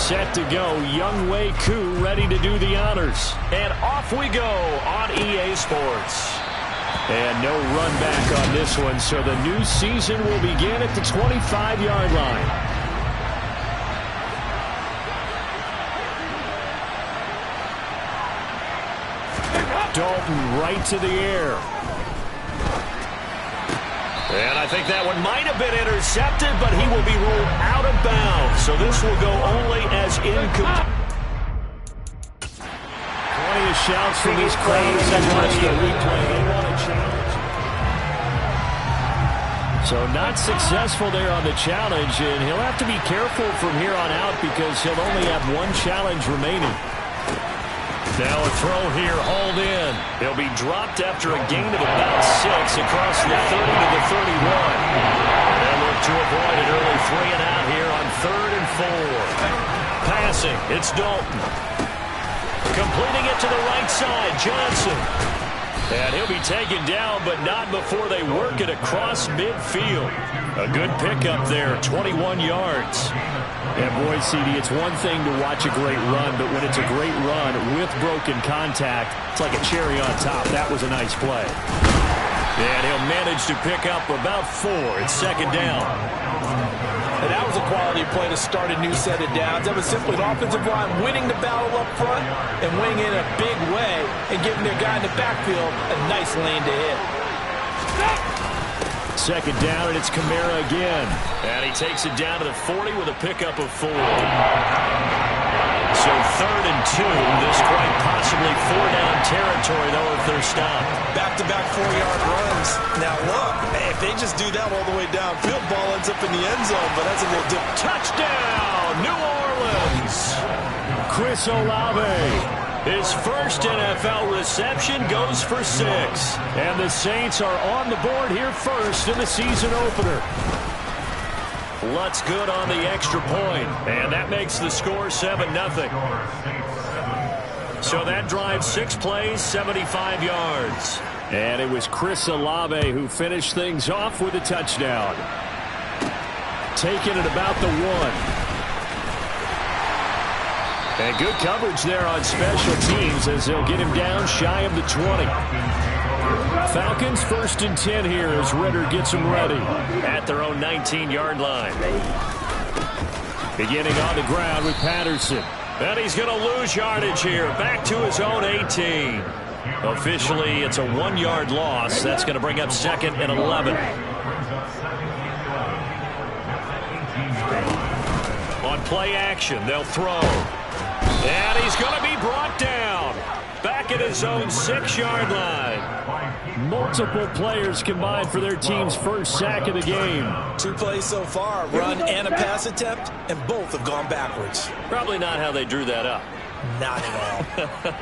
set to go. Young Wei Koo ready to do the honors. And off we go on EA Sports. And no run back on this one, so the new season will begin at the 25-yard line. Dalton right to the air. And I think that one might have been intercepted, but he will be ruled out of bounds. So this will go only as incomplete. Plenty of shouts from these crowds and watch the replay. They want a challenge. So not successful there on the challenge, and he'll have to be careful from here on out because he'll only have one challenge remaining. Now a throw here, hauled in. He'll be dropped after a gain of about 6 across the 30 to the 31. They'll look to avoid an early 3 and out here on 3rd and 4. Passing, it's Dalton. Completing it to the right side, Johnson. And he'll be taken down, but not before they work it across midfield. A good pickup there, 21 yards. And boy, CD, it's one thing to watch a great run, but when it's a great run with broken contact, it's like a cherry on top. That was a nice play. And he'll manage to pick up about 4. It's 2nd down. And that was a quality play to start a new set of downs. That was simply the offensive line winning the battle up front and winning in a big way and giving their guy in the backfield a nice lane to hit. 2nd down, and it's Kamara again. And he takes it down to the 40 with a pickup of 4. So 3rd and 2. This quite possibly 4-down territory, though, if they're stopped. Back-to-back 4-yard runs. Now, look, if they just do that all the way downfield, ball ends up in the end zone, but that's a little different. Touchdown, New Orleans. Chris Olave. His first NFL reception goes for 6. And the Saints are on the board here first in the season opener. Lutz good on the extra point. And that makes the score 7-0. So that drives 6 plays, 75 yards. And it was Chris Olave who finished things off with a touchdown. Taking it about the 1. And good coverage there on special teams as they'll get him down shy of the 20. Falcons 1st and 10 here as Ritter gets them ready at their own 19-yard line. Beginning on the ground with Patterson. And he's going to lose yardage here. Back to his own 18. Officially, it's a 1-yard loss. That's going to bring up 2nd and 11. On play action, they'll throw. And he's going to be brought down. Back at his own 6-yard line. Multiple players combined for their team's first sack of the game. 2 plays so far, run and a pass attempt, and both have gone backwards. Probably not how they drew that up. Not at all.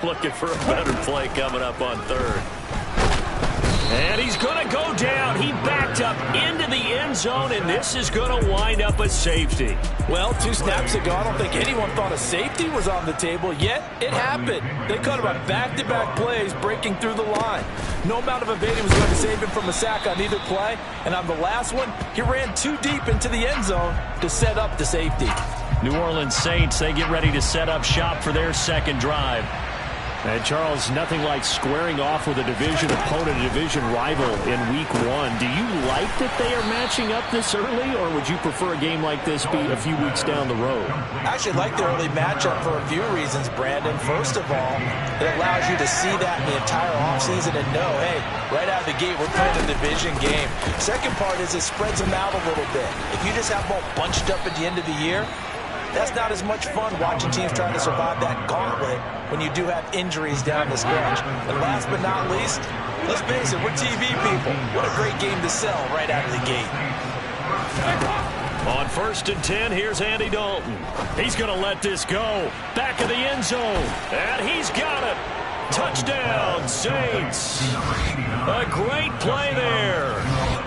Looking for a better play coming up on 3rd. And he's going to go down. He backed up into the end zone, and this is going to wind up a safety. Well, 2 snaps ago, I don't think anyone thought a safety was on the table, yet it happened. They cut him on back-to-back plays, breaking through the line. No amount of evading was going to save him from a sack on either play, and on the last one, he ran too deep into the end zone to set up the safety. New Orleans Saints, they get ready to set up shop for their 2nd drive. And Charles, nothing like squaring off with a division opponent, a division rival in week 1. Do you like that they are matching up this early, or would you prefer a game like this be a few weeks down the road? I actually like the early matchup for a few reasons, Brandon. First of all, it allows you to see that in the entire offseason and know, hey, right out of the gate, we're playing a division game. Second part is it spreads them out a little bit. If you just have them all bunched up at the end of the year, that's not as much fun watching teams trying to survive that gauntlet when you do have injuries down the stretch. And last but not least, let's face it, we're TV people. What a great game to sell right out of the gate. On 1st and 10, here's Andy Dalton. He's going to let this go. Back of the end zone. And he's got it. Touchdown, Saints. A great play there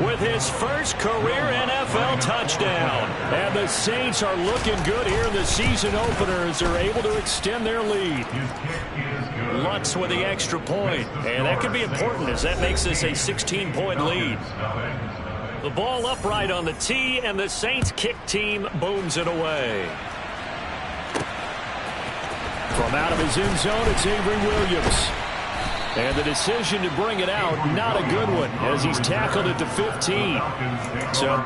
with his first career NFL touchdown. And the Saints are looking good here in the season opener as they're able to extend their lead. Lutz with the extra point. And that could be important as that makes this a 16-point lead. The ball upright on the tee, and the Saints kick team booms it away. From out of his end zone, it's Avery Williams. And the decision to bring it out, not a good one, as he's tackled at the 15. So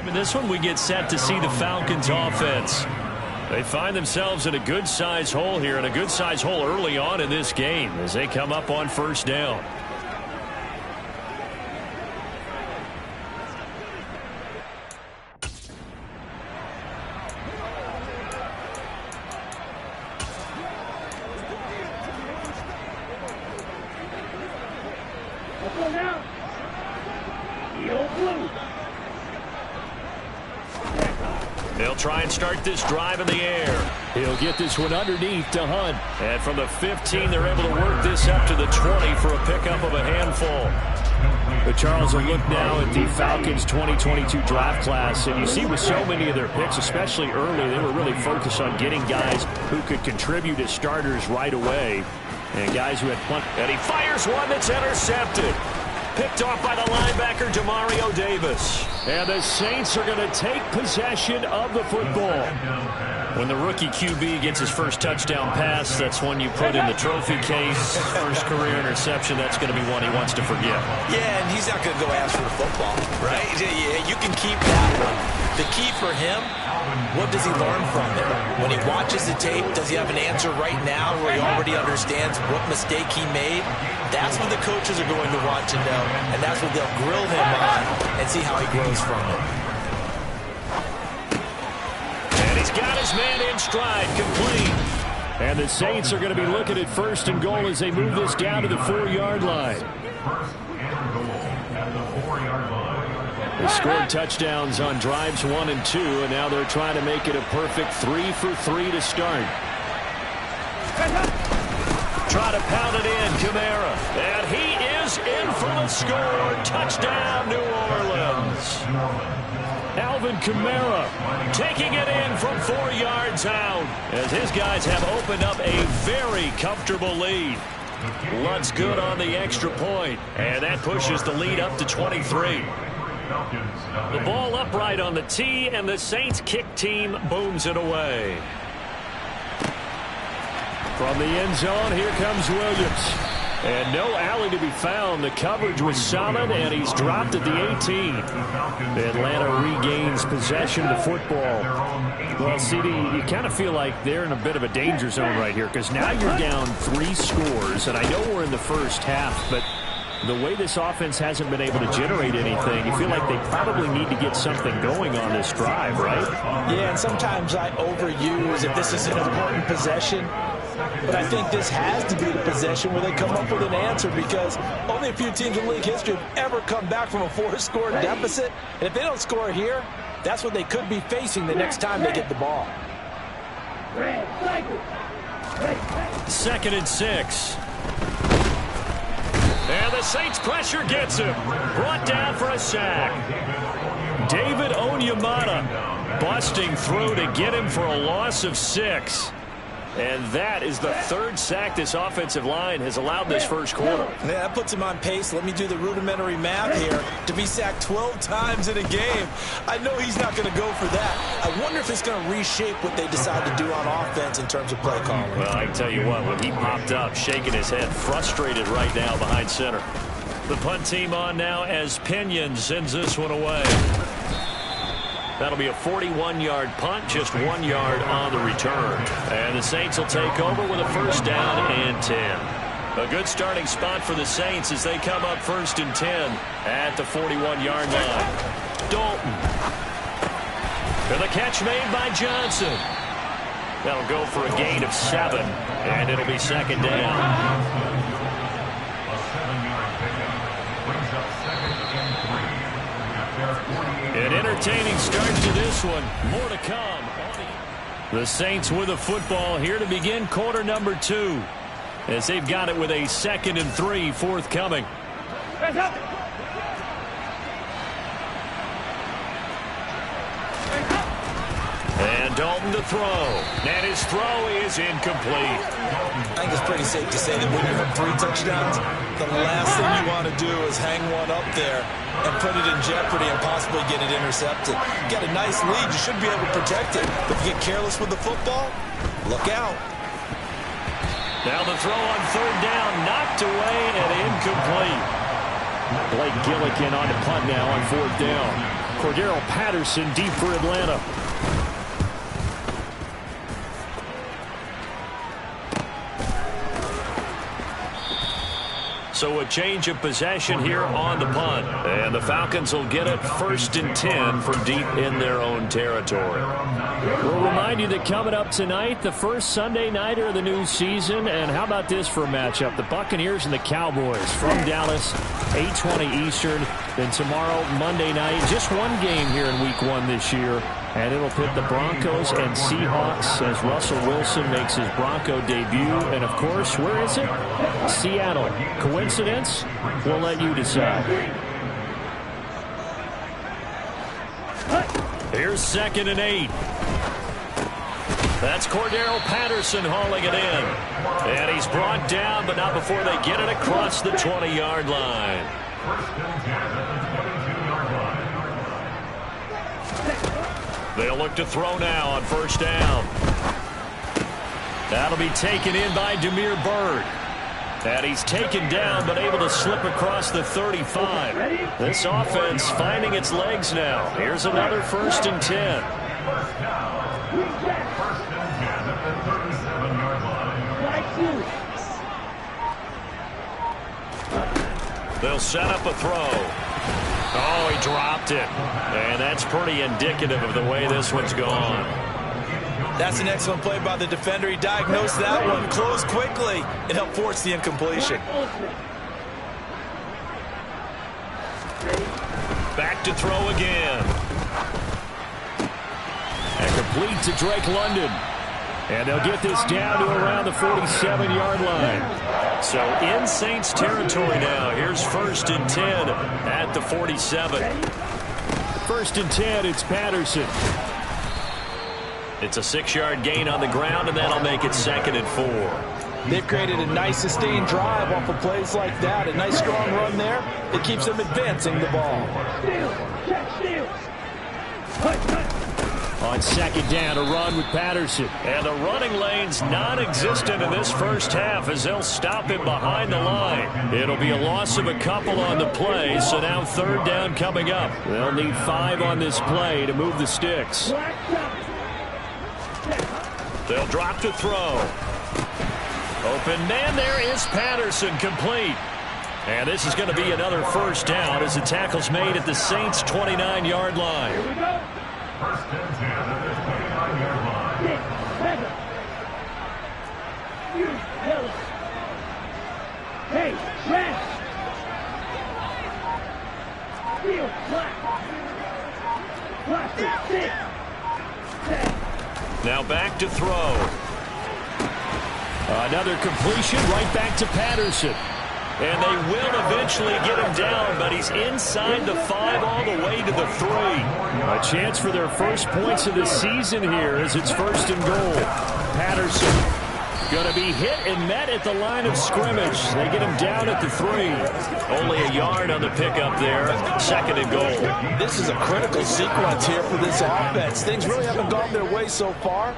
in this one, we get set to see the Falcons offense. They find themselves in a good-sized hole here, and a good-sized hole early on in this game as they come up on first down. They'll try and start this drive in the air. He'll get this one underneath to Hunt. And from the 15, they're able to work this up to the 20 for a pickup of a handful. But Charles, will look now at the Falcons 2022 draft class, and you see with so many of their picks, especially early, they were really focused on getting guys who could contribute as starters right away, and guys who had plenty. And he fires one that's intercepted. Picked off by the linebacker, Demario Davis. And the Saints are going to take possession of the football. When the rookie QB gets his first touchdown pass, that's one you put in the trophy case. First career interception, that's going to be one he wants to forget. Yeah, and he's not going to go ask for the football, right? Yeah, you can keep that one. The key for him, what does he learn from it? When he watches the tape, does he have an answer right now where he already understands what mistake he made? That's what the coaches are going to want to know, and that's what they'll grill him on and see how he grows from it. And he's got his man in stride, complete. And the Saints are going to be looking at first and goal as they move this down to the 4-yard line. They scored touchdowns on drives 1 and 2, and now they're trying to make it a perfect 3 for 3 to start. Try to pound it in, Kamara. And he is in for the score. Touchdown, New Orleans. Alvin Kamara taking it in from 4 yards out as his guys have opened up a very comfortable lead. Luntz good on the extra point, and that pushes the lead up to 23. The ball upright on the tee, and the Saints kick team booms it away. From the end zone, here comes Williams. And no alley to be found. The coverage was solid, and he's dropped at the 18. Atlanta regains possession of the football. Well, CD, you kind of feel like they're in a bit of a danger zone right here because now you're down 3 scores, and I know we're in the first half, but the way this offense hasn't been able to generate anything, you feel like they probably need to get something going on this drive, right? Yeah, and sometimes I overuse if this is an important possession. But I think this has to be the possession where they come up with an answer because only a few teams in league history have ever come back from a 4-score deficit. And if they don't score here, that's what they could be facing the next time they get the ball. 2nd and 6. And the Saints pressure gets him. Brought down for a sack. David Onyemata busting through to get him for a loss of 6. And that is the 3rd sack this offensive line has allowed this first quarter. Yeah, that puts him on pace. Let me do the rudimentary math here. To be sacked 12 times in a game, I know he's not going to go for that. I wonder if it's going to reshape what they decide to do on offense in terms of play calling. Well, I can tell you what, when he popped up, shaking his head, frustrated right now behind center. The punt team on now as Pinion sends this one away. That'll be a 41-yard punt, just 1 yard on the return. And the Saints will take over with a 1st down and 10. A good starting spot for the Saints as they come up 1st and 10 at the 41-yard line. Dalton. And the catch made by Johnson. That'll go for a gain of 7, and it'll be 2nd down. An entertaining start to this one. More to come. The Saints with the football here to begin quarter number 2. as they've got it with a 2nd and 3 forthcoming. And Dalton to throw. And his throw is incomplete. I think it's pretty safe to say that when you have 3 touchdowns, the last thing you want to do is hang one up there and put it in jeopardy and possibly get it intercepted. You got a nice lead. You should be able to protect it. But if you get careless with the football, look out. Now the throw on 3rd down, knocked away and incomplete. Blake Gillikin on the punt now on 4th down. Cordero Patterson deep for Atlanta. So a change of possession here on the punt. And the Falcons will get it 1st and 10 from deep in their own territory. We'll remind you that coming up tonight, the first Sunday nighter of the new season. And how about this for a matchup? The Buccaneers and the Cowboys from Dallas, 8:20 Eastern. Then tomorrow, Monday night, just one game here in Week 1 this year. And it'll pit the Broncos and Seahawks as Russell Wilson makes his Bronco debut. And, of course, where is it? Seattle. Coincidence? We'll let you decide. Here's 2nd and 8. That's Cordero Patterson hauling it in. And he's brought down, but not before they get it across the 20-yard line. They'll look to throw now on 1st down. That'll be taken in by Damiere Byrd. And he's taken down, but able to slip across the 35. This offense finding its legs now. Here's another 1st and 10. They'll set up a throw. Oh, he dropped it. And that's pretty indicative of the way this one's gone. That's an excellent play by the defender. He diagnosed that one, closed quickly, and helped force the incompletion. Back to throw again. And complete to Drake London. And they'll get this down to around the 47-yard line. So in Saints territory now. Here's 1st and 10 at the 47. 1st and 10, it's Patterson. It's a 6-yard gain on the ground, and that'll make it 2nd and 4. They've created a nice sustained drive off of plays like that. A nice strong run there. It keeps them advancing the ball. On 2nd down, a run with Patterson. And the running lane's non-existent in this first half as they'll stop him behind the line. It'll be a loss of a couple on the play, so now 3rd down coming up. They'll need 5 on this play to move the sticks. They'll drop to throw. Open man there is Patterson, complete. And this is going to be another 1st down as the tackle's made at the Saints' 29-yard line. Here we go. 1st and 10 at the 29-yard line. Hey, Brad. Field flat. Now back to throw. Another completion right back to Patterson. And they will eventually get him down, but he's inside the 5 all the way to the 3. A chance for their first points of the season here as it's 1st and goal. Patterson going to be hit and met at the line of scrimmage. They get him down at the 3. Only a yard on the pickup there. 2nd and goal. This is a critical sequence here for this offense. Things really haven't gone their way so far.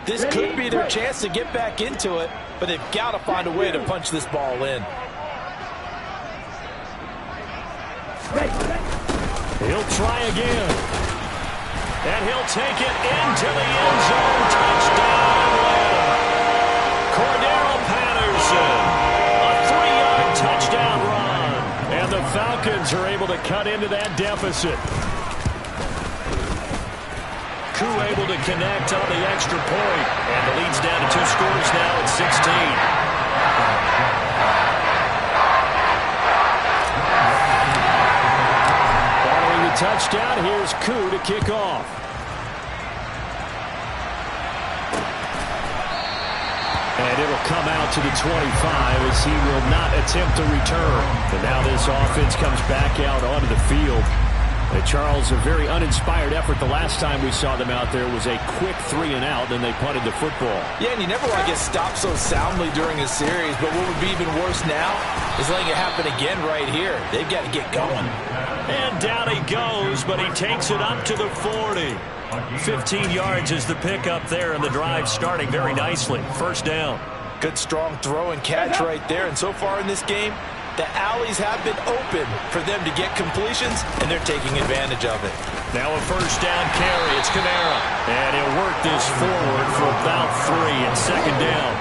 This could be their chance to get back into it, but they've got to find a way to punch this ball in. He'll try again. And he'll take it into the end zone. Touchdown, Atlanta. Cordero Patterson. A 3-yard touchdown run. And the Falcons are able to cut into that deficit. Koo able to connect on the extra point. And the lead's down to 2 scores now at 16. Touchdown. Here's Koo to kick off. And it'll come out to the 25 as he will not attempt to return. And now this offense comes back out onto the field. And Charles, a very uninspired effort the last time we saw them out there was a quick 3-and-out, and they punted the football. Yeah, and you never want to get stopped so soundly during a series, but what would be even worse now is letting it happen again right here. They've got to get going. And down he goes, but he takes it up to the 40. 15 yards is the pickup there, and the drive starting very nicely. First down. Good strong throw and catch right there, and so far in this game, the alleys have been open for them to get completions, and they're taking advantage of it. Now a first down carry. It's Kamara. And he'll work this forward for about 3 and second down.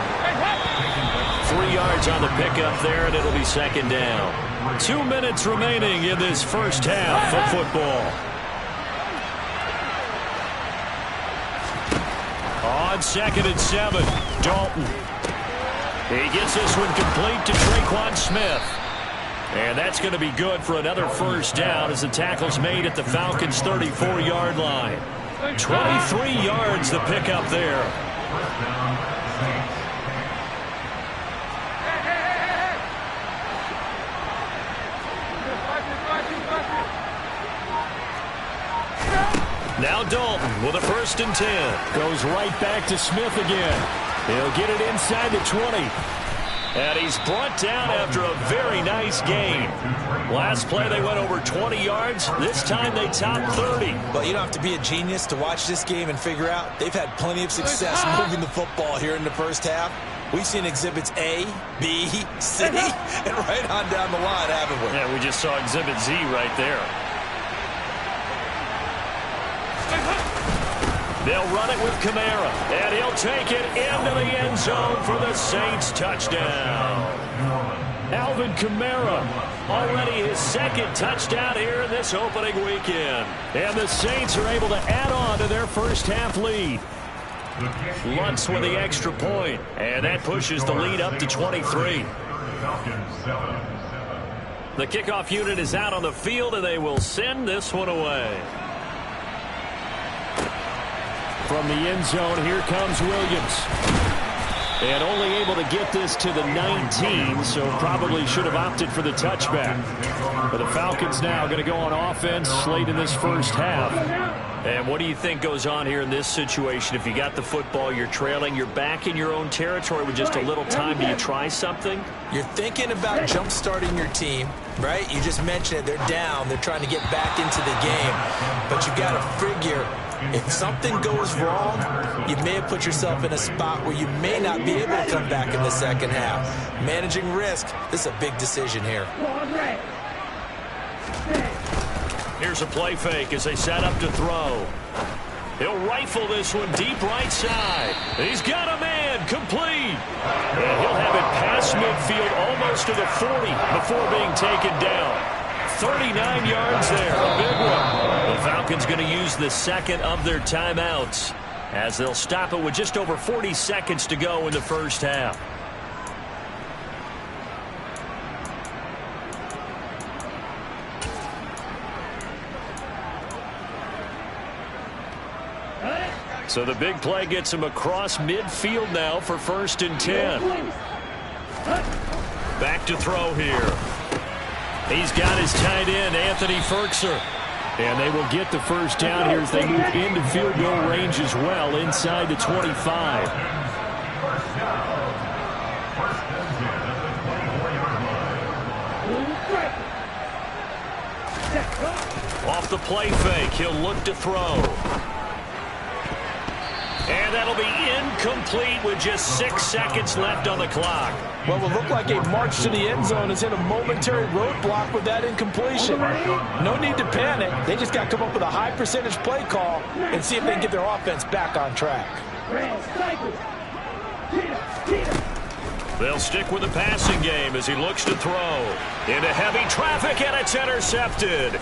3 yards on the pickup there, and it'll be second down. 2 minutes remaining in this first half of football. On 2nd and 7, Dalton. He gets this one complete to Traquan Smith. And that's going to be good for another first down as the tackle's made at the Falcons' 34-yard line. 23 yards the pickup there. Now Dalton with a 1st and 10. Goes right back to Smith again. He'll get it inside the 20. And he's brought down after a very nice gain. Last play they went over 20 yards. This time they topped 30. But you don't have to be a genius to watch this game and figure out they've had plenty of success moving the football here in the first half. We've seen exhibits A, B, C, and right on down the line, haven't we? Yeah, we just saw exhibit Z right there. They'll run it with Kamara, and he'll take it into the end zone for the Saints touchdown. Alvin Kamara, already his 2nd touchdown here in this opening weekend. And the Saints are able to add on to their first half lead. Lutz with the extra point, and that pushes the lead up to 23. The kickoff unit is out on the field, and they will send this one away. From the end zone, here comes Williams. And only able to get this to the 19, so probably should have opted for the touchback. But the Falcons now going to go on offense late in this first half. And what do you think goes on here in this situation? If you got the football, you're trailing, you're back in your own territory with just a little time. Do you try something? You're thinking about jump-starting your team, right? You just mentioned it. They're down. They're trying to get back into the game. But you've got to figure, if something goes wrong, you may have put yourself in a spot where you may not be able to come back in the second half. Managing risk, this is a big decision here. Here's a play fake as they set up to throw. He'll rifle this one deep right side. He's got a man, complete. And he'll have it past midfield almost to the 40 before being taken down. 39 yards there, a big one. The Falcons going to use the 2nd of their timeouts as they'll stop it with just over 40 seconds to go in the first half. So the big play gets him across midfield now for 1st and 10. Back to throw here. He's got his tight end, Anthony Ferkser. And they will get the first down here as they move into field goal range as well inside the 25. Off the play fake, he'll look to throw. And that'll be incomplete with just 6 seconds left on the clock. Well, it will look like a march to the end zone has hit a momentary roadblock with that incompletion. No need to panic. They just got to come up with a high percentage play call and see if they can get their offense back on track. They'll stick with the passing game as he looks to throw. Into heavy traffic, and it's intercepted.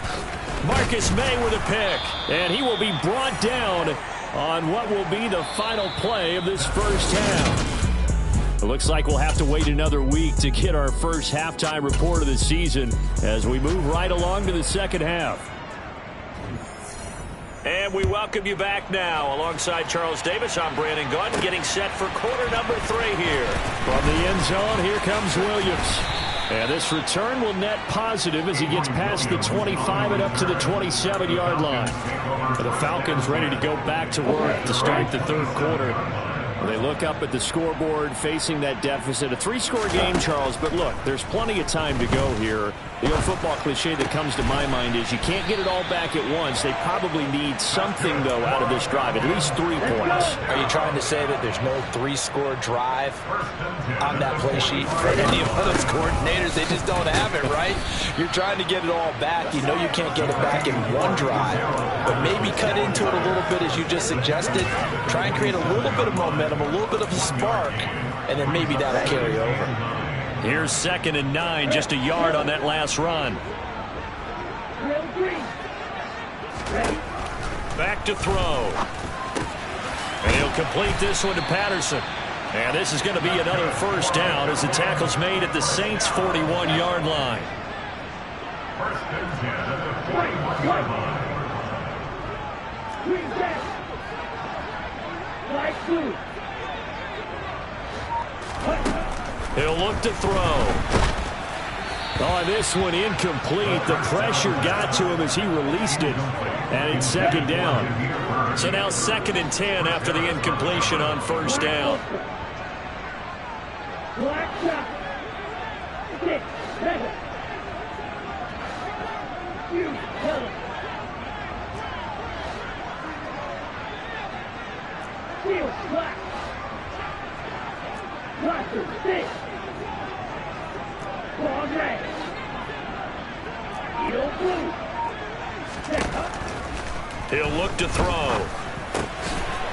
Marcus May with a pick, and he will be brought down on what will be the final play of this first half. It looks like we'll have to wait another week to get our first halftime report of the season as we move right along to the second half. And we welcome you back now. Alongside Charles Davis, I'm Brandon Gaudin, getting set for quarter number 3 here. From the end zone, here comes Williams. And this return will net positive as he gets past the 25 and up to the 27-yard line. The Falcons ready to go back to work to start the third quarter. They look up at the scoreboard facing that deficit. A 3-score game, Charles, but look, there's plenty of time to go here. The old football cliche that comes to my mind is you can't get it all back at once. They probably need something, though, out of this drive, at least 3 points. Are you trying to say that there's no 3-score drive on that play sheet for any of those coordinators? They just don't have it, right? You're trying to get it all back. You know you can't get it back in one drive, but maybe cut into it a little bit as you just suggested. Try and create a little bit of momentum, a little bit of a spark, and then maybe that'll carry over. Here's 2nd and 9, just a yard on that last run. Back to throw. And he'll complete this one to Patterson. And this is going to be another first down as the tackle's made at the Saints' 41-yard line. First and 10 at the 41-yard line. He'll look to throw. Oh, this one incomplete. The pressure got to him as he released it. And it's 2nd down. So now 2nd and 10 after the incompletion on first down. He'll look to throw.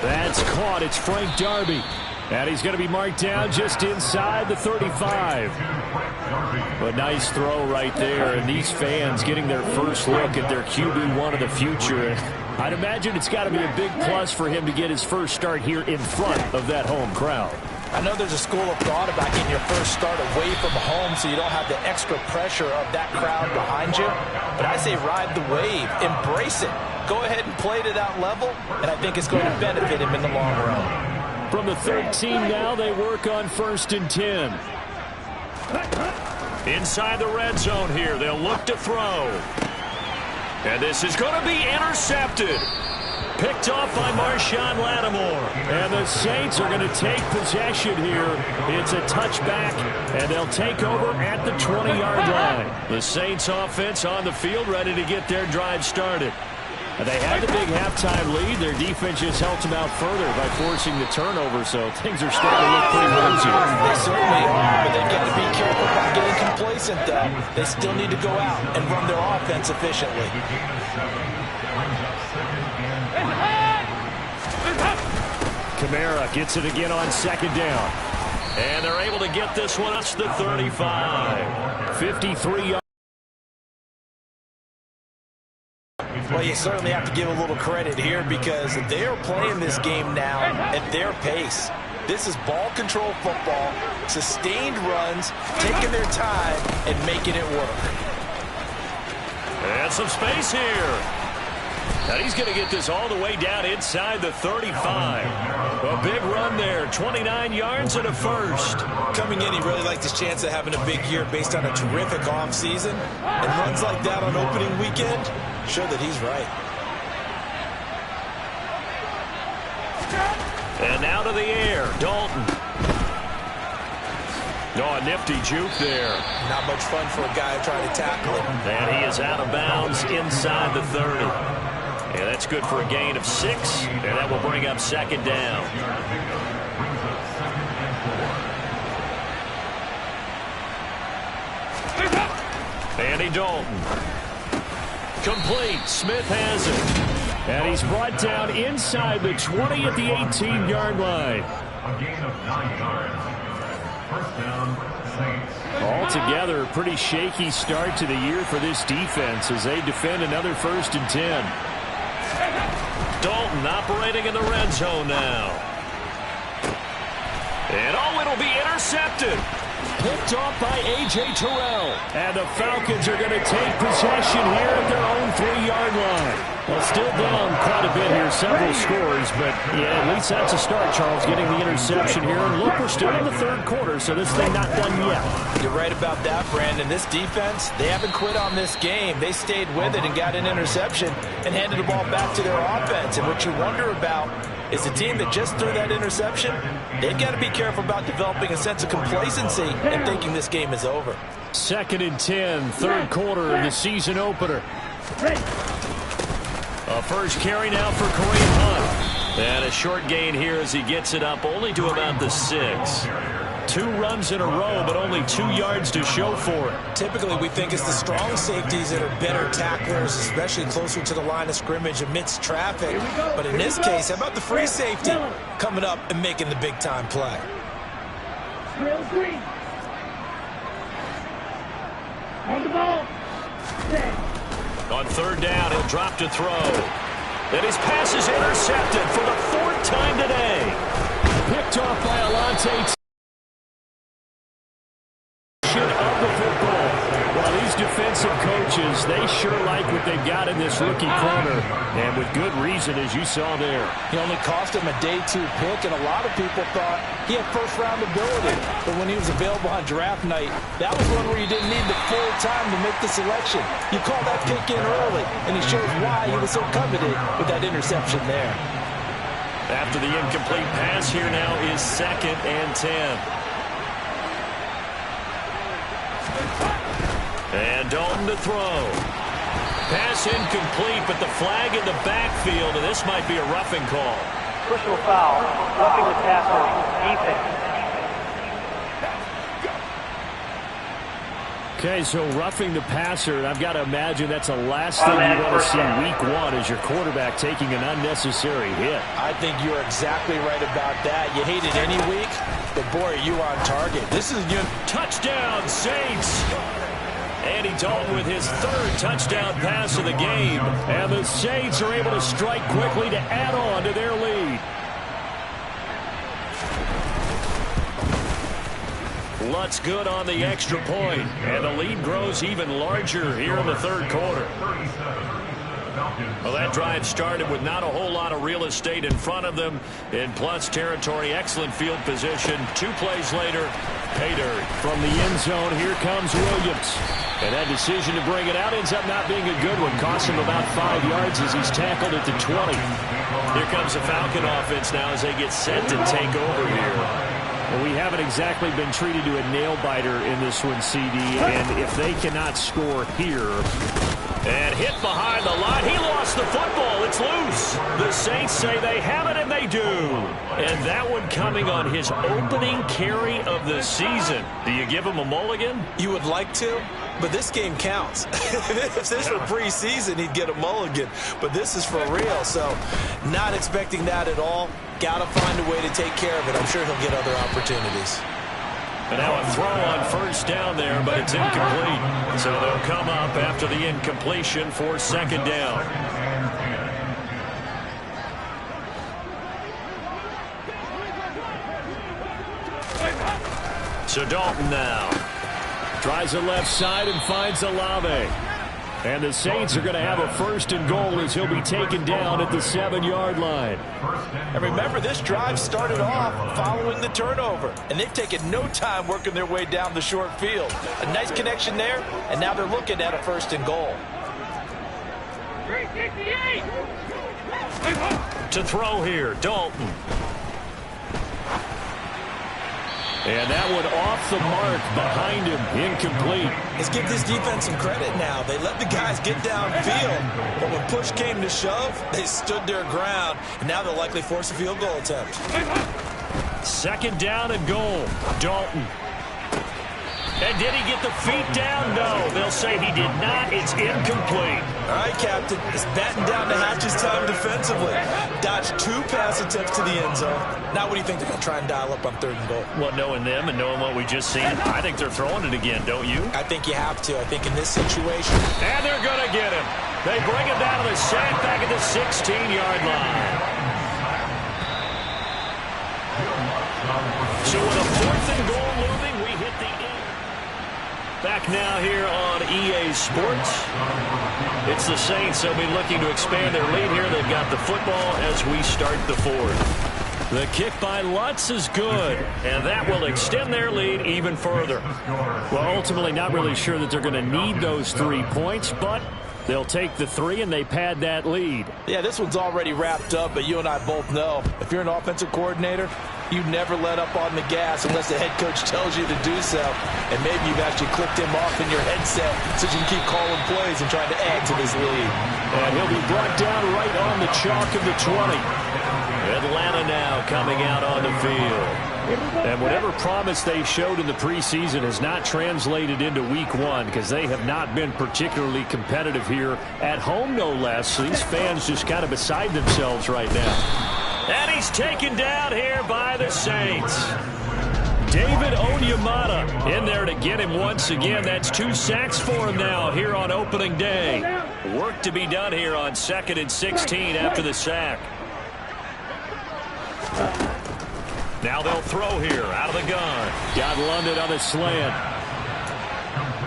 That's caught. It's Frank Darby. And he's going to be marked down just inside the 35. But nice throw right there. And these fans getting their first look at their QB1 of the future. I'd imagine it's got to be a big plus for him to get his first start here in front of that home crowd. I know there's a school of thought about getting your first start away from home so you don't have the extra pressure of that crowd behind you. But I say ride the wave. Embrace it. Go ahead and play to that level, and I think it's going to benefit him in the long run. From the 13 now, they work on 1st and 10. Inside the red zone here, they'll look to throw. And this is going to be intercepted. Picked off by Marshawn Lattimore. And the Saints are going to take possession here. It's a touchback, and they'll take over at the 20-yard line. The Saints offense on the field ready to get their drive started. They had the big halftime lead. Their defense just helped them out further by forcing the turnover, so things are starting to look pretty rosy. They certainly are, but they've got to be careful about getting complacent, though. They still need to go out and run their offense efficiently. Kamara gets it again on 2nd down. And they're able to get this one up to the 35. 53 yards. Well, you certainly have to give a little credit here because they are playing this game now at their pace. This is ball control football, sustained runs, taking their time and making it work. And some space here. And he's going to get this all the way down inside the 35. A big run there, 29 yards and a first. Coming in, he really liked his chance of having a big year based on a terrific offseason. And runs like that on opening weekend show that he's right. And now to the air, Dalton. Oh, a nifty juke there. Not much fun for a guy trying to tackle him. And he is out of bounds inside the 30. And that's good for a gain of 6. And that will bring up 2nd down. Andy Dalton. Complete. Smith has it. And he's brought down inside the 20 at the 18-yard line. A gain of 9 yards. First down, Saints. Altogether, a pretty shaky start to the year for this defense as they defend another 1st and 10. Dalton operating in the red zone now. And oh, it'll be intercepted. Picked off by A.J. Terrell. And the Falcons are going to take possession here at their own 3-yard line. Well, still down quite a bit here, several scores, but yeah, at least that's a start, Charles, getting the interception here. And look, we're still in the third quarter, so this thing not done yet. You're right about that, Brandon. This defense, they haven't quit on this game. They stayed with it and got an interception and handed the ball back to their offense. And what you wonder about is the team that just threw that interception, they've got to be careful about developing a sense of complacency and thinking this game is over. 2nd and 10, third quarter of the season opener. A first carry now for Kareem Hunt. And a short gain here as he gets it up only to about the 6. 2 runs in a row, but only 2 yards to show for it. Typically, we think it's the strong safeties that are better tacklers, especially closer to the line of scrimmage amidst traffic. But in this case, how about the free safety coming up and making the big-time play? On the ball. On third down, he'll drop to throw. And his pass is intercepted for the 4th time today. Picked off by Alante. Of the football. Well, these defensive coaches, they sure like what they've got in this rookie corner. And with good reason, as you saw there. He only cost him a day 2 pick, and a lot of people thought he had first-round ability. But when he was available on draft night, that was one where you didn't need the full time to make the selection. You call that pick in early, and he shows why he was so coveted with that interception there. After the incomplete pass, here now is 2nd and 10. And Dalton to throw. Pass incomplete, but the flag in the backfield, and this might be a roughing call. Personal foul. Roughing the passer. Defense. Okay, so roughing the passer, and I've got to imagine that's the last thing you want to see week 1 as your quarterback taking an unnecessary hit. I think you're exactly right about that. You hate it any week, but boy, are you on target. This is your touchdown, Saints. Andy Dalton with his 3rd touchdown pass of the game. And the Saints are able to strike quickly to add on to their lead. Lutz good on the extra point. And the lead grows even larger here in the third quarter. Well, that drive started with not a whole lot of real estate in front of them. In plus territory, excellent field position. 2 plays later, pay dirt. From the end zone, here comes Williams. And that decision to bring it out ends up not being a good one. Costs him about 5 yards as he's tackled at the 20. Here comes the Falcon offense now as they get set to take over here. Well, we haven't exactly been treated to a nail-biter in this one, CD. And if they cannot score here... And hit behind the line. He lost the football. It's loose. The Saints say they have it, and they do. And that one coming on his opening carry of the season. Do you give him a mulligan? You would like to, but this game counts. If this were preseason, he'd get a mulligan. But this is for real, so not expecting that at all. Got to find a way to take care of it. I'm sure he'll get other opportunities. And now a throw on first down there, but it's incomplete. So they'll come up after the incompletion for 2nd down. So Dalton now. Tries the left side and finds Olave. And the Saints are going to have a 1st and goal as he'll be taken down at the 7-yard line. And remember, this drive started off following the turnover. And they've taken no time working their way down the short field. A nice connection there, and now they're looking at a 1st and goal. 368. To throw here, Dalton. And that one off the mark behind him, incomplete. Let's give this defense some credit now. They let the guys get downfield, but when push came to shove, they stood their ground, and now they'll likely force a field goal attempt. 2nd down and goal, Dalton. And did he get the feet down? No, they'll say he did not. It's incomplete. All right, Captain. It's batten down to Hatch's time defensively. Dodged 2 pass attempts to the end zone. Now what do you think they're going to try and dial up on 3rd and goal? Well, knowing them and knowing what we just seen, I think they're throwing it again, don't you? I think you have to. I think in this situation. And they're going to get him. They bring him down to the sack back at the 16-yard line. So with a 4th and goal looming, we hit the end. Back now here on EA Sports. It's the Saints. They'll be looking to expand their lead here. They've got the football as we start the fourth. The kick by Lutz is good, and that will extend their lead even further. Well, ultimately not really sure that they're going to need those 3 points, but they'll take the 3 and they pad that lead. Yeah, this one's already wrapped up, but you and I both know if you're an offensive coordinator, you never let up on the gas unless the head coach tells you to do so. And maybe you've actually clicked him off in your headset so you can keep calling plays and trying to add to this lead. And he'll be brought down right on the chalk of the 20. Atlanta now coming out on the field. And whatever promise they showed in the preseason has not translated into week 1 because they have not been particularly competitive here at home, no less. These fans just kind of beside themselves right now. And he's taken down here by the Saints. David Onyemata in there to get him once again. That's 2 sacks for him now here on opening day. Work to be done here on 2nd and 16 after the sack. Now they'll throw here out of the gun. Got London on the slant.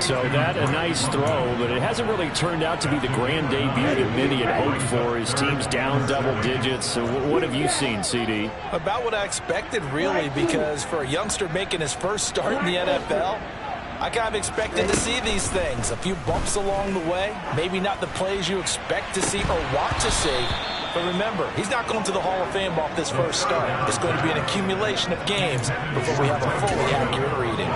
So that a nice throw, but it hasn't really turned out to be the grand debut that many had hoped for. His team's down double digits. So what have you seen, CD? About what I expected, really, because for a youngster making his first start in the NFL, I kind of expected to see these things. A few bumps along the way, maybe not the plays you expect to see or want to see. But remember, he's not going to the Hall of Fame off this first start. It's going to be an accumulation of games before we have a fully accurate reading.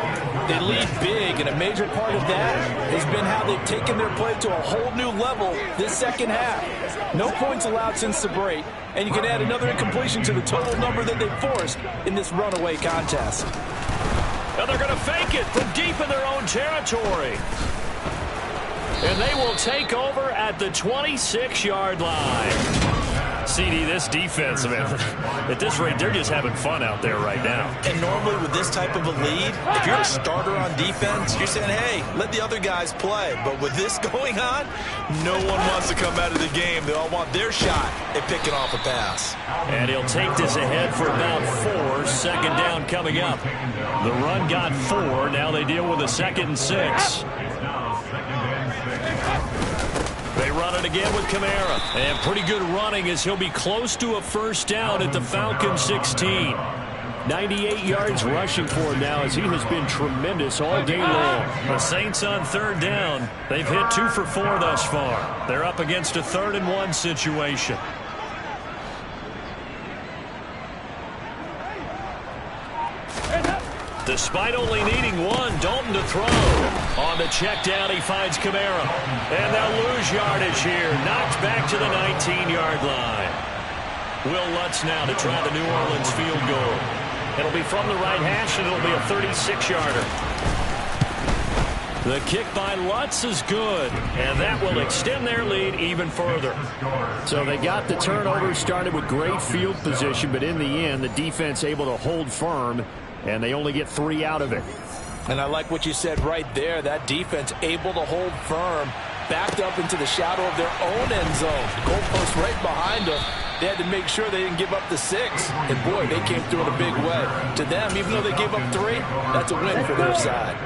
They lead big, and a major part of that has been how they've taken their play to a whole new level this second half. No points allowed since the break, and you can add another incompletion to the total number that they've forced in this runaway contest. And they're going to fake it from deep in their own territory. And they will take over at the 26-yard line. CD, this defense, man, at this rate, they're just having fun out there right now. And normally with this type of a lead, if you're a starter on defense, you're saying, hey, let the other guys play. But with this going on, no one wants to come out of the game. They all want their shot at picking off a pass. And he'll take this ahead for about 4. Second down coming up. The run got 4. Now they deal with a 2nd and 6. They run it again with Kamara. And pretty good running as he'll be close to a first down at the Falcons 16. 98 yards rushing for him now as he has been tremendous all day long. The Saints on 3rd down. They've hit 2 for 4 thus far. They're up against a 3rd and 1 situation. Despite only needing 1, Dalton to throw. On the check down, he finds Kamara. And they'll lose yardage here. Knocked back to the 19-yard line. Will Lutz now to try the New Orleans field goal. It'll be from the right hash, and it'll be a 36-yarder. The kick by Lutz is good, and that will extend their lead even further. So they got the turnover, started with great field position, but in the end, the defense able to hold firm, and they only get 3 out of it. And I like what you said right there. That defense able to hold firm, backed up into the shadow of their own end zone. Goalpost right behind them. They had to make sure they didn't give up the 6. And, boy, they came through in a big way. To them, even though they gave up 3, that's a win for their side.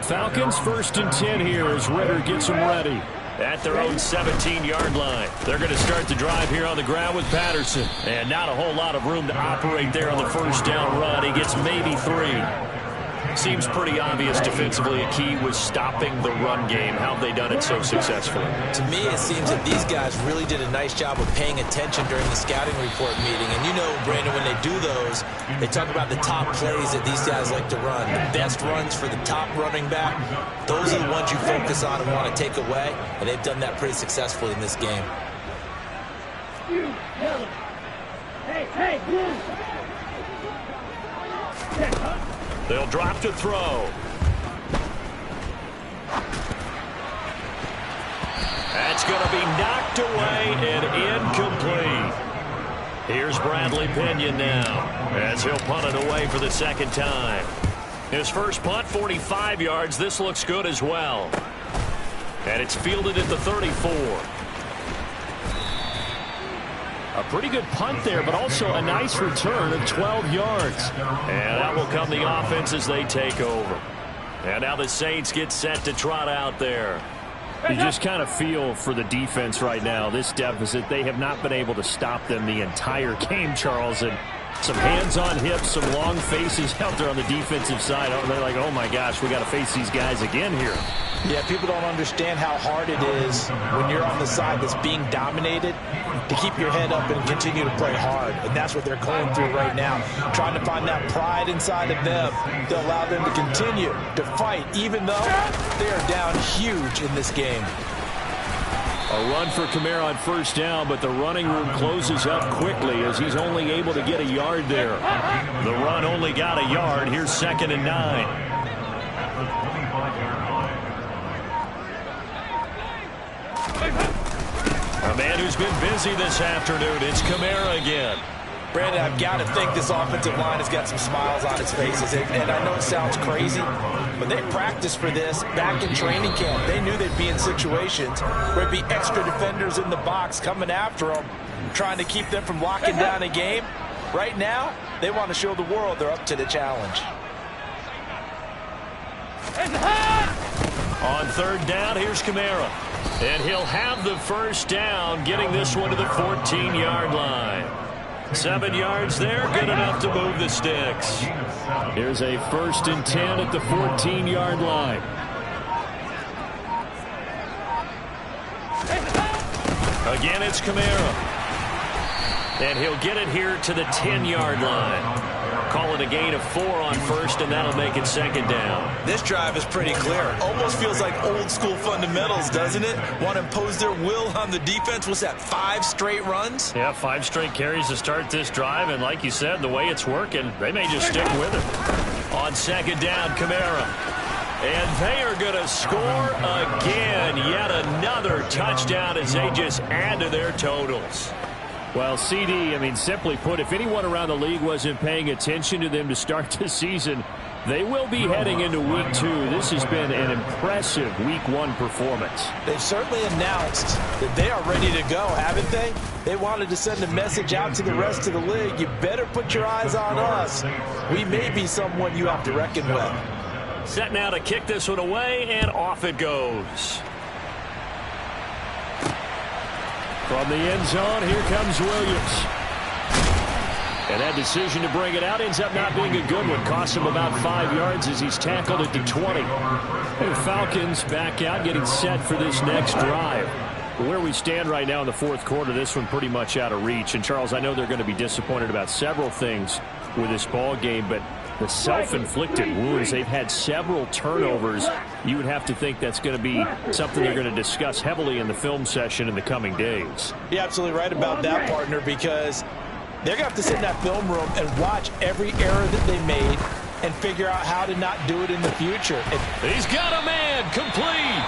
Falcons 1st and 10 here as Ritter gets them ready. At their own 17-yard line. They're going to start the drive here on the ground with Patterson. And not a whole lot of room to operate there on the first down run. He gets maybe 3. Seems pretty obvious defensively a key was stopping the run game. How have they done it so successfully? To me, it seems that these guys really did a nice job of paying attention during the scouting report meeting. And you know, Brandon, when they do those, they talk about the top plays that these guys like to run. The best runs for the top running back. Those are the ones you focus on and want to take away. And they've done that pretty successfully in this game. They'll drop to throw. That's going to be knocked away and incomplete. Here's Bradley Pinion now as he'll punt it away for the 2nd time. His first punt, 45 yards. This looks good as well. And it's fielded at the 34. A pretty good punt there, but also a nice return of 12 yards. And that will come the offense as they take over. And now the Saints get set to trot out there. You just kind of feel for the defense right now, this deficit. They have not been able to stop them the entire game, Charles. And some hands on hips, some long faces out there on the defensive side. They're like, oh, my gosh, we got to face these guys again here. Yeah, people don't understand how hard it is when you're on the side that's being dominated to keep your head up and continue to play hard. And that's what they're going through right now, trying to find that pride inside of them to allow them to continue to fight, even though they are down huge in this game. A run for Kamara on first down, but the running room closes up quickly as he's only able to get a yard there. The run only got a yard. Here's 2nd and 9. A man who's been busy this afternoon. It's Kamara again. Brandon, I've got to think this offensive line has got some smiles on its faces. And I know it sounds crazy, but they practiced for this back in training camp. They knew they'd be in situations where there'd be extra defenders in the box coming after them, trying to keep them from locking down a game. Right now, they want to show the world they're up to the challenge. On 3rd down, here's Kamara. And he'll have the first down, getting this one to the 14-yard line. 7 yards there, good enough to move the sticks. Here's a 1st and 10 at the 14-yard line. Again, it's Kamara. And he'll get it here to the 10-yard line. Call it a gain of 4 on 1st, and that'll make it 2nd down. This drive is pretty clear. Almost feels like old school fundamentals, doesn't it? Want to impose their will on the defense. Was that 5 straight runs? Yeah, 5 straight carries to start this drive, and like you said, the way it's working, they may just stick with it. On 2nd down, Kamara. And they are going to score again. Yet another touchdown as they just add to their totals. Well, CD, I mean, simply put, if anyone around the league wasn't paying attention to them to start this season, they will be heading into Week 2. This has been an impressive Week 1 performance. They've certainly announced that they are ready to go, haven't they? They wanted to send a message out to the rest of the league. You better put your eyes on us. We may be someone you have to reckon with. Set now to kick this one away, and off it goes. From the end zone, here comes Williams. And that decision to bring it out ends up not being a good one. Costs him about 5 yards as he's tackled at the 20. The Falcons back out, getting set for this next drive. Where we stand right now in the 4th quarter, this one pretty much out of reach. And, Charles, I know they're going to be disappointed about several things with this ball game, but the self-inflicted wounds, they've had several turnovers. You would have to think that's going to be something they're going to discuss heavily in the film session in the coming days. You're absolutely right about that, partner, because they're going to have to sit in that film room and watch every error that they made and figure out how to not do it in the future. He's got a man complete.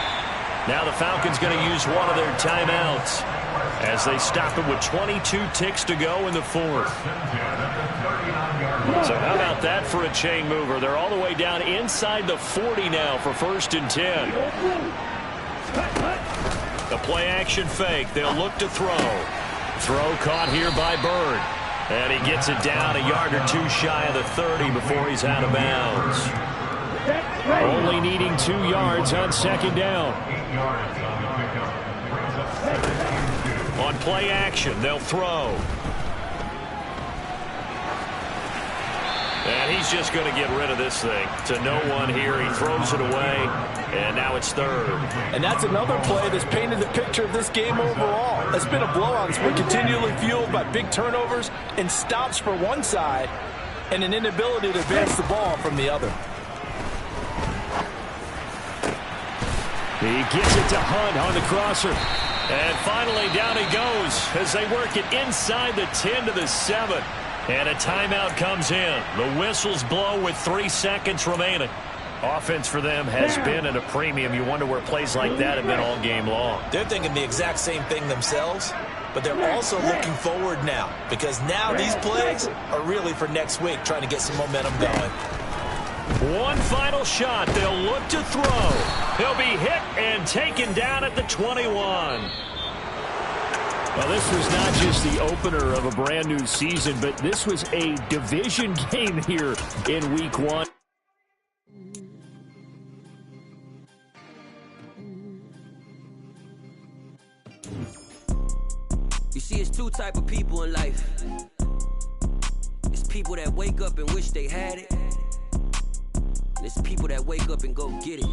Now the Falcons going to use one of their timeouts as they stop it with 22 ticks to go in the 4th. So how about that for a chain mover? They're all the way down inside the 40 now for 1st and 10. The play action fake. They'll look to throw. Throw caught here by Bird. And he gets it down a yard or 2 shy of the 30 before he's out of bounds. Only needing 2 yards on 2nd down. On play action, they'll throw. And he's just going to get rid of this thing to no one here. He throws it away, and now it's 3rd. And that's another play that's painted the picture of this game overall. It's been a blowout. It's been continually fueled by big turnovers and stops for one side and an inability to advance the ball from the other. He gets it to Hunt on the crosser. And finally down he goes as they work it inside the 10 to the 7. And a timeout comes in. The whistles blow with 3 seconds remaining. Offense for them has been at a premium. You wonder where plays like that have been all game long. They're thinking the exact same thing themselves, but they're also looking forward now because now these plays are really for next week, trying to get some momentum going. One final shot. They'll look to throw. He'll be hit and taken down at the 21. Well, this was not just the opener of a brand new season, but this was a division game here in Week 1. See, it's two type of people in life. It's people that wake up and wish they had it. And it's people that wake up and go get it.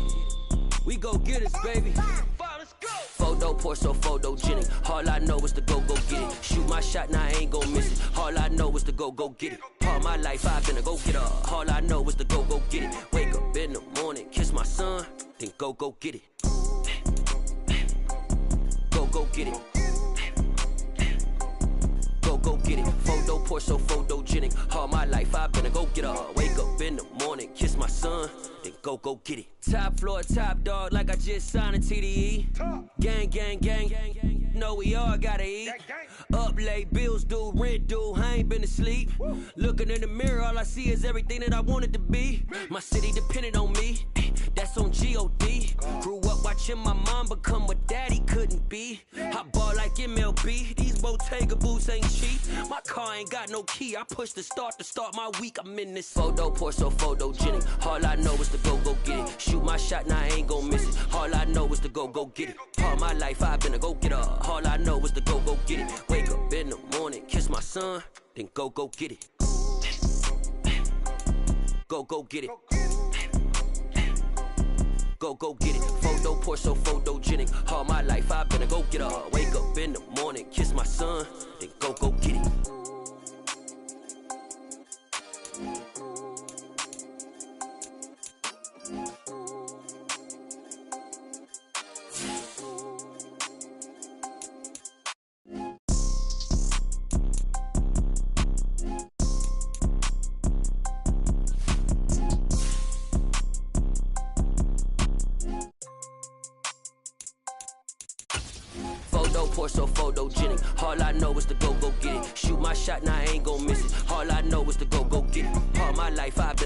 We go get it, baby. Photo pour so photogenic. All I know is to go get it. Shoot my shot, now I ain't gon' miss it. All I know is to go get it. All my life I've been a go getter. All I know is to go get it. Wake up in the morning, kiss my son, then go get it. Go get it. Go get it. Photo pour so photogenic. All my life I've been a go getter. Wake up in the morning, kiss my son, then go get it. Top floor, top dog, like I just signed a TDE. Gang, gang, gang, gang. Know we all gotta eat. Up late, bills due, rent due. I ain't been asleep. Looking in the mirror, all I see is everything that I wanted to be. My city depended on me. That's on G.O.D. Grew up watching my mom become what daddy couldn't be. I ball like MLB. These Bottega boots ain't cheap. My car ain't got no key. I push the start to start my week. I'm in this photo pour so photogenic. All I know is to go get it. Shoot my shot, now I ain't gon' miss it. All I know is to go get it. All my life I've been a go getter. All I know is to go get it. Wake up in the morning, kiss my son, then go get it. Go get it. Go get it. Photo pour so photogenic. All my life I've been a go getter. Wake up in the morning, kiss my son, then go get it. Pour so photogenic. All I know is to go get it. Shoot my shot, now I ain't gon' miss it. All I know is to go get it. All my life I've been